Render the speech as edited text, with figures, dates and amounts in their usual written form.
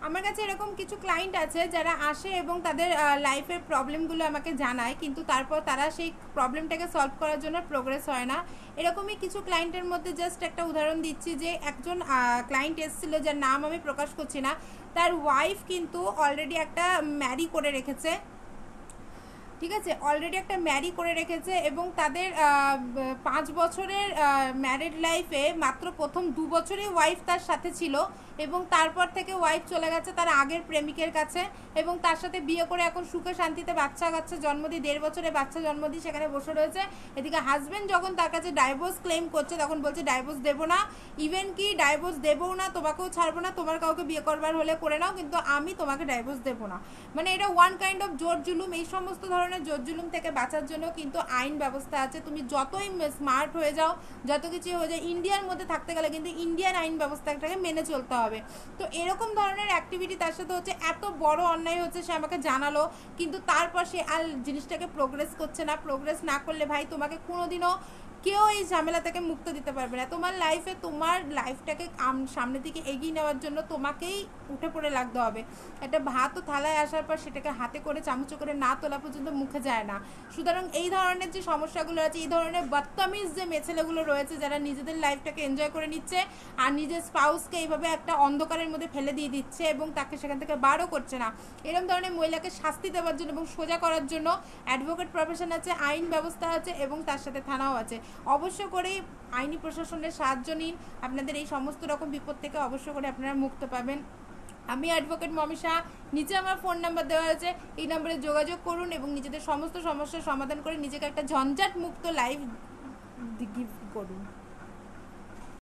আমার কাছে এরকম কিছু ক্লায়েন্ট আছে যারা আসে এবং তাদের লাইফের প্রবলেমগুলো আমাকে জানায়, কিন্তু তারপর তারা সেই প্রবলেমটাকে সলভ করার জন্য প্রোগ্রেস হয় না। এরকমই কিছু ক্লায়েন্টের মধ্যে জাস্ট একটা উদাহরণ দিচ্ছি যে একজন ক্লায়েন্ট এসেছিলো, যার নাম আমি প্রকাশ করছি না। তার ওয়াইফ কিন্তু অলরেডি একটা ম্যারি করে রেখেছে, ঠিক আছে, অলরেডি একটা ম্যারি করে রেখেছে এবং তাদের 5 বছরের ম্যারিড লাইফে মাত্র প্রথম 2 বছরই ওয়াইফ তার সাথে ছিল এবং তারপর থেকে ওয়াইফ চলে গেছে তার আগের প্রেমিকের কাছে এবং তার সাথে বিয়ে করে এখন সুখে শান্তিতে বাচ্চা কাচ্চা জন্ম দিয়ে 1.5 বছরে বাচ্চা জন্ম দিয়ে সেখানে বসে রয়েছে। এদিকে হাজব্যান্ড যখন তার কাছে ডাইভোর্স ক্লেম করছে তখন বলছে ডাইভোর্স দেবো না, ইভেন কি ডাইভোর্স দেবও না, তোমাকেও ছাড়বো না, তোমার কাউকে বিয়ে করবার হলে করে নাও, কিন্তু আমি তোমাকে ডাইভোর্স দেবো না। মানে এটা ওয়ান কাইন্ড অফ জোর জুলুম। এই সমস্ত ধরনের জোর জুলুম থেকে বাঁচার জন্য কিন্তু আইন ব্যবস্থা আছে। তুমি যতই স্মার্ট হয়ে যাও, যত কিছু হয়ে যায়, ইন্ডিয়ার মধ্যে থাকতে গেলে কিন্তু ইন্ডিয়ান আইন ব্যবস্থাটাকে মেনে চলতে হবে। তো এরকম ধরনের অ্যাক্টিভিটি তার সাথে হচ্ছে, এত বড় অন্যায় হচ্ছে, সে আমাকে জানালো, কিন্তু তারপর সে আর জিনিসটাকে প্রোগ্রেস করছে না। প্রোগ্রেস না করলে ভাই তোমাকে কোনোদিনও কেউ এই ঝামেলা থেকে মুক্ত দিতে পারবে না। তোমার লাইফে তোমার লাইফটাকে সামনের দিকে এগিয়ে নেওয়ার জন্য তোমাকেই উঠে পড়ে লাগতে হবে। একটা ভাতও থালায় আসার পর সেটাকে হাতে করে চামচে করে না তোলা পর্যন্ত মুখে যায় না। সুতরাং এই ধরনের যে সমস্যাগুলো আছে, এই ধরনের বদতমিজ যে মেছেলেগুলো রয়েছে যারা নিজেদের লাইফটাকে এনজয় করে নিচ্ছে আর নিজের স্পাউসকে এইভাবে একটা অন্ধকারের মধ্যে ফেলে দিয়ে দিচ্ছে এবং তাকে সেখান থেকে বারও করছে না, এরকম ধরনের মহিলাকে শাস্তি দেওয়ার জন্য এবং সোজা করার জন্য অ্যাডভোকেট প্রফেশন আছে, আইন ব্যবস্থা আছে এবং তার সাথে থানাও আছে। অবশ্য করেই আইনি প্রশাসনের সাহায্য নিন, আপনাদের এই সমস্ত রকম বিপদ থেকে অবশ্য করে আপনারা মুক্ত পাবেন। আমি অ্যাডভোকেট মমিশা, নিচে আমার ফোন নাম্বার দেওয়া আছে, এই নাম্বারে যোগাযোগ করুন এবং নিজেদের সমস্ত সমস্যার সমাধান করে নিজেকে একটা ঝঞ্ঝাট মুক্ত লাইফ গিফট করুন।